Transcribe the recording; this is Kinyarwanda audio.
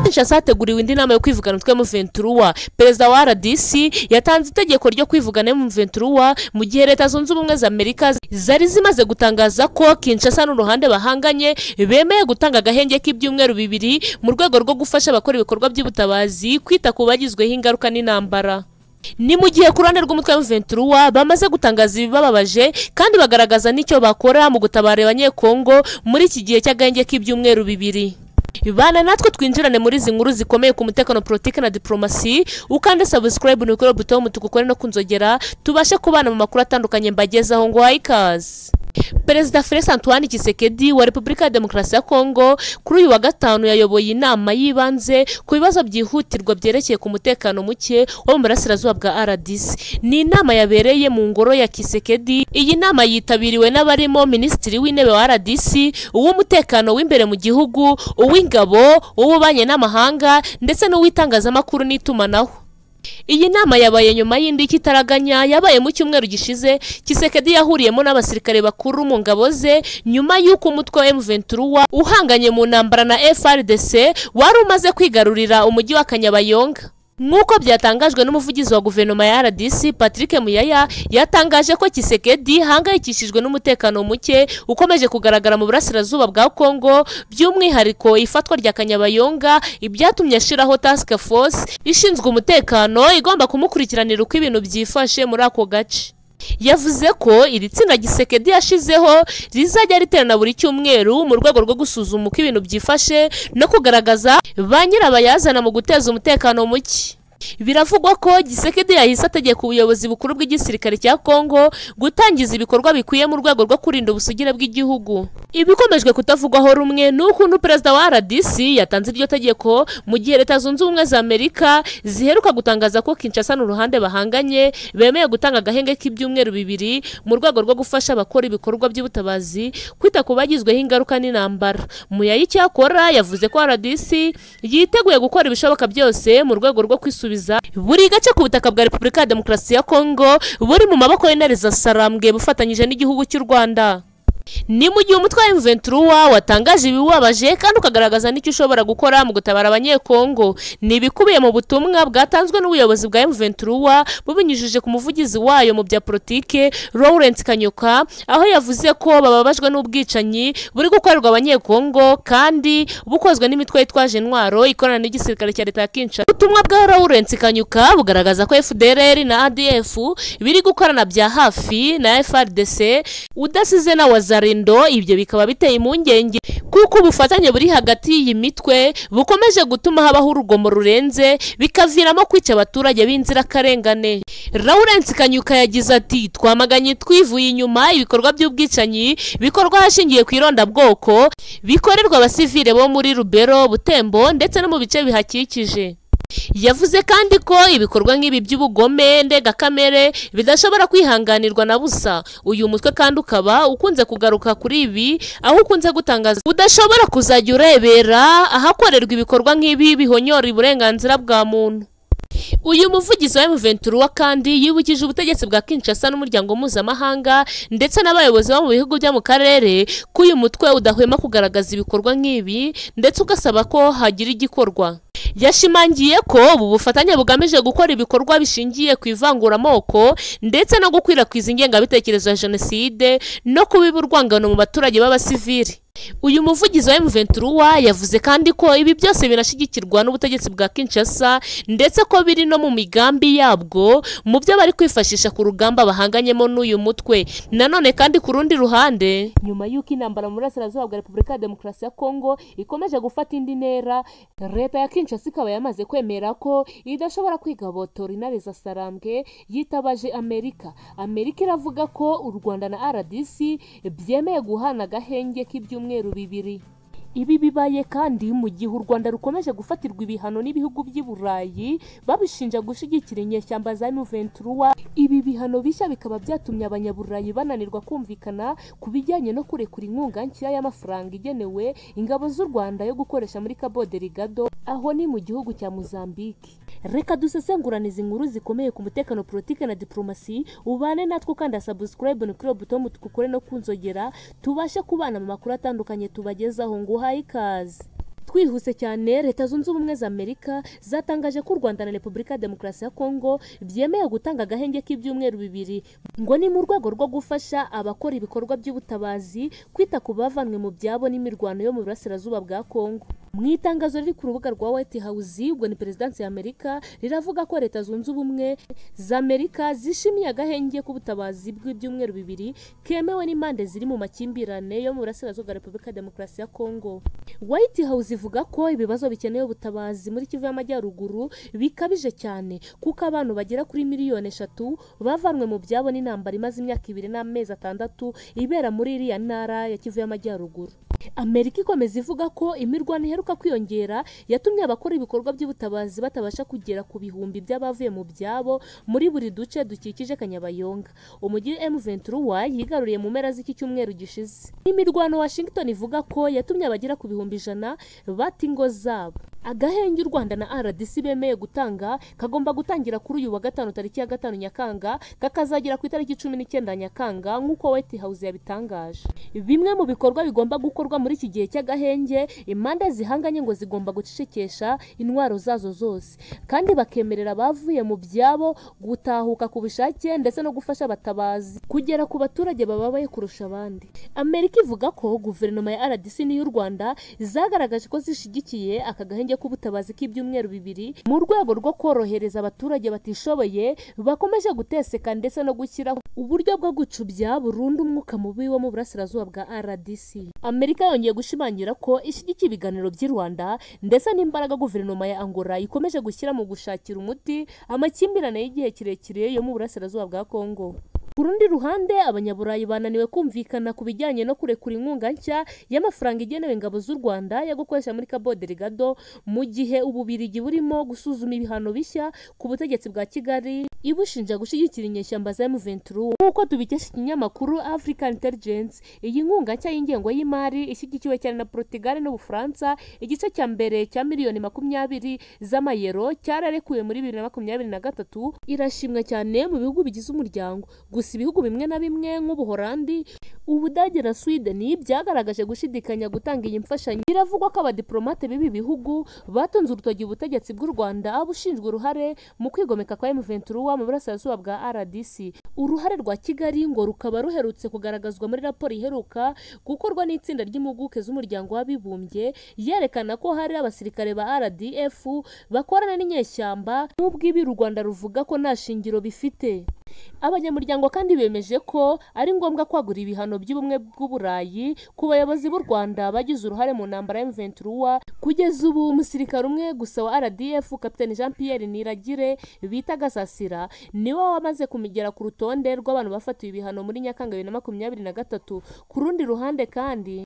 Kinshasa hateguriwe indi nama yo kwivugana umutwe M23. Perezida wa RDC yatanze itegeko ryo kwivugana M23 mu gihe Leta Zunze Ubumwe za Amerika zari zimaze gutangaza ko Kinshasa n'uruhande bahanganye bemeye gutanga agahenge k'ibyumweru 2 mu rwego rwo gufasha abakora ibikorwa by'ubutabazi kwita ku bagizweho ingaruka n'intambara. Ni mu gihe ku ruhande rw'umutwe M23 bamaze gutangaza ibibababaje kandi bagaragaza n'icyo bakora mu gutabara abanyekongo muri iki gihe cy'agahenge k'ibyumweru 2. Bana natwe twinjirane muri izi nkuru zikomeye ku mutekano, politike na diplomasi. Ukande subscribe n'ukora buto mutukukore no kunzogera tubashe kubana mu makuru atandukanye mbagezaho ngo ikaze. Perezida Félix Antoine Tshisekedi wa Repubulika ya Demokarasi ya Kongo kuri uyu wa gatanu yayoboye inama yibanze ku bibazo byihutirwa byerekeye ku mutekano muke wo mu burasirazuba bwa RDC. Ni inama yabereye mu ngoro ya Tshisekedi. Iyi nama yitabiriwe n'abarimo Minisitiri w'Intebe wa RDC, uw'umutekano w'imbere mu gihugu, uw'ingabo, uw'ububanyi n'amahanga ndetse n'uw'itangazamakuru n'itumanaho. Iyi nama yabaye nyuma y'indi kitaraganya yabaye mu cyumweru gishize. Tshisekedi yahuriyemo n'abasirikare bakuru mu ngabo ze nyuma y'uko umutwe wa M23 uhanganye mu ntambara na FARDC wari umaze kwigarurira umujyi wa Kanyabayonga. Nk'uko byatangajwe n'umuvugizi wa guverinoma ya RDC Patrick Muyaya, yatangaje ko Tshisekedi hangayikishijwe n'umutekano muke ukomeje kugaragara mu burasirazuba bwa Kongo, by'umwihariko ifatwa rya Kanyabayonga, ibyatumye ashiraho task force ishinzwe umutekano igomba kumukurikiranira uko ibintu byifashe muri ako gace. Yavuze ko iri tsinda Tshisekedi yashizeho rizajya riterana buri cyumweru mu rwego rwo gusuzuma uko ibintu byifashe no kugaragaza ba nyirabayazana mu guteza umutekano muke. Biravugwa ko Tshisekedi yahise ategeka ubuyobozi bukuru bw'igisirikare cya Kongo gutangiza ibikorwa bikwiye mu rwego rwo kurinda ubusugire bw'igihugu. Ibikomejwe kutavugwaho rumwe n'ukuntu perezida wa RDC yatanze iryo tegeko mu gihe Leta Zunze Ubumwe za Amerika ziheruka gutangaza ko Kinshasa n'uruhande bahanganye bemeye gutanga agahenge k'ibyumweru 2 mu rwego rwo gufasha abakora ibikorwa by'ubutabazi kwita ku bagizweho ingaruka n'intambara. Muyayi cyakora yavuze ko RDC yiteguye gukora ibishoboka byose mu rwego rwo kwisubiza buri gace ku butaka bwa Repubulika ya Demokarasi ya Kongo buri mu maboko y'intare za Sarambwe bufatanyije n'igihugu cy'u Rwanda. Ni mu gihe umutwe wa M23 watangaje ibibabaje kandi ukagaragaza n'icyo ushobora gukora mu gutabara abanyekongo. Ni bikubiye mu butumwa bwatanzwe n'ubuyobozi bwa M23 bubinyujije ku muvugizi wayo mu bya politike Laurent Kanyuka, aho yavuze ko bababajwe n'ubwicanyi buri gukorerwa abanyekongo kandi bukozwe n'imitwe yitwaje intwaro ikorana n'igisirikare cya Leta ya Kinshasa. Ubutumwa bwa Laurent Kanyuka bugaragaza ko FDLR na ADF biri gukorana bya hafi na FARDC udasize na Wazarindo. Ibyo bikaba biteye impungenge kuko ubufatanye buri hagati y'iyi mitwe bukomeje gutuma habaho urugomo rurenze bikaviramo kwica abaturage b'inzirakarengane. Laurent Kanyuka yagize ati, twamaganye twivuye inyuma ibikorwa by'ubwicanyi bikorwa hashingiye ku irondabwoko bikorerwa abasivile bo muri Rubero, Butembo ndetse no mu bice bihakikije. Yavuze kandi ko ibikorwa nk'ibi by'ubugome ndengakamere bidashobora kwihanganirwa na busa. Uyu mutwe kandi ukaba ukunze kugaruka kuri ibi, aho ukunze gutangaza udashobora kuzajya urebera ahakorerwa ibikorwa nk'ibi bihonyora uburenganzira bwa muntu. Uyu muvugizi wa M23 kandi yibukije ubutegetsi bwa Kinshasa n'umuryango mpuzamahanga ndetse n'abayobozi bo mu bihugu byo mu karere ko uyu mutwe udahwema kugaragaza ibikorwa nk'ibi ndetse ugasaba ko hagira igikorwa. Yashimangiye ko ubu bufatanye bugamije gukora ibikorwa bishingiye ku ivanguramoko ndetse no gukwirakwiza ingengabitekerezo ya jenoside no kubiba urwangano mu baturage b'abasivili. Uyu muvugizi wa M23 yavuze kandi ko ibi byose binashigikirwa n'ubutegetsi bwa Kinshasa ndetse ko biri no mu migambi yabwo mu byo bari kwifashisha ku rugamba bahanganyemo n'uyu mutwe. Nanone kandi ku rundi ruhande, nyuma y'uko intambara mu burasirazuba bwa Repubulika ya Demokarasi ya Kongo ikomeje gufata indi ntera, Leta ya Kinshasa ikaba yamaze kwemera ko idashobora kwigabotora intare za Sarambwe yitabaje Amerika. Amerika iravuga ko u Rwanda na RDC byemeye guhana agahenge k'ibyumweru 2. Ibi bibaye kandi mu gihe u Rwanda rukomeje gufatirwa ibihano n'ibihugu by'i Burayi babishinja gushigikira inyeshyamba za M23. Ibi bihano bishya bikaba byatumye abanyaburayi bananirwa kumvikana ku bijyanye no kurekura inkunga nshya y'amafaranga igenewe ingabo z'u Rwanda yo gukoresha muri Cabo Delgado, aho ni mu gihugu cya Mozambique. Reka dusesengurane izi nkuru zikomeye ku mutekano, politike na diplomasi. Ubane natwe kandi subscribe no kuri buto mutukukore no kunzogera tubashe kubana mu makuru atandukanye tubagezaho ngo tuguhaye ikaze. Twihuse cyane, Leta Zunze Ubumwe za Amerika zatangaje ko u Rwanda na Repubulika ya Demokarasi ya Kongo byemeye gutanga agahenge k'ibyumweru 2 ngo ni mu rwego rwo gufasha abakora ibikorwa by'ubutabazi kwita ku bavanwe mu byabo n'imirwano yo mu burasirazuba bwa Kongo. Mu itangazo riri ku rubuga rwa White House, ubwo ni Perezidansi ya Amerika, riravuga ko Leta Zunze Ubumwe za Amerika zishimiye agahenge k'ubutabazi bw'ibyumweru 2 kemewe n'impande ziri mu makimbirane yo mu burasirazuba bwa Repubulika ya Demokarasi ya Kongo. White House ivuga ko ibibazo bikeneye ubutabazi muri Kivu y'Amajyaruguru bikabije cyane kuko abantu bagera kuri miliyoni 3 bavanwe mu byabo n'intambara imaze imyaka 2 n'amezi 6 ibera muri iriya ntara ya Kivu y'Amajyaruguru. Amerika ikomeza ivuga ko imirwano iheruka kwiyongera yatumye abakora ibikorwa by'ubutabazi batabasha kugera ku bihumbi by'abavuye mu byabo muri buri duce dukikije Kanyabayonga, umujyi M23 yigaruriye mu mpera z'iki cyumweru gishize. Imirwano Washington ivuga ko yatumye abagera ku bihumbi 100 bata ingo zabo. Agahenge u Rwanda na RDC bemeye gutanga kagomba gutangira kuri uyu wa gatanu tariki ya 5 Nyakanga kakazagera ku itariki 19 Nyakanga nk'uko White House yabitangaje. Bimwe mu bikorwa bigomba gukorwa muri iki gihe cy'agahenge, impande zihanganye ngo zigomba gucecekesha intwaro zazo zose kandi bakemerera abavuye mu byabo gutahuka ku bushake ndetse no gufasha abatabazi kugera ku baturage bababaye kurusha abandi. Amerika ivuga ko guverinoma ya RDC n'iy'u Rwanda zagaragaje ko zishigikiye aka gahenge k'ubutabazi k'ibyumweru 2 mu rwego rwo korohereza abaturage batishoboye bakomeje guteseka ndetse no gushyiraho uburyo bwo gucubya burundu umwuka mubi wo mu burasirazuba bwa RDC. Amerika yongeye gushimangira ko ishyigikiye ibiganiro by'i Rwanda ndetse n'imbaraga guverinoma ya Angola ikomeje gushyira mu gushakira umuti amakimbirane y'igihe kirekire yo mu burasirazuba bwa Kongo. Ku rundi ruhande, abanyaburayi bananiwe kumvikana ku bijyanye no kurekura inkunga nshya y'amafaranga igenewe ingabo z'u Rwanda yo gukoresha muri Cabo Delgado mu gihe Ububiligi burimo gusuzuma ibihano bishya ku butegetsi bwa Kigali ibushinja gushyigikira inyeshyamba za M23. Nk'uko tubikesha ikinyamakuru African Intelligence, iyi nkunga nshya y'ingengo y'imari ishyigikiwe cyane na Portugal n'Ubufaransa, igice cya mbere cya miliyoni 20 z'amayero cyararekuwe muri 2023 irashimwa cyane mu bihugu bigize umuryango. Gusa ibihugu bimwe na bimwe nk'Ubuholandi, Ubudage na Sweden byagaragaje gushidikanya gutanga iyi mfashanyo. Biravugwa ko abadiplomate b'ibi bihugu batonze urutoki ubutegetsi bw'u Rwanda bushinjwa uruhare mu kwigomeka kwa M23 mu burasirazuba bwa RDC. Uruhare rwa Kigali ngo rukaba ruherutse kugaragazwa muri raporo iheruka gukorwa n'itsinda ry'impuguke z'umuryango w'abibumbye yerekana ko hari abasirikare ba RDF bakorana n'inyeshyamba n'ubwo ibi u Rwanda ruvuga ko nta shingiro bifite. Abanyamuryango kandi bemeje ko ari ngombwa kwagura ibihano by'ubumwe bw'Uburayi ku bayobozi b'u Rwanda bagize uruhare mu ntambara ya M23. Kugeza ubu umusirikare umwe gusa wa RDF, Kapiteni Jean Pierre Niragire bita Gasasira, niwe wamaze kumigera ku rutonde rw'abantu bafatiwe ibihano muri Nyakanga 2023. Ku rundi ruhande kandi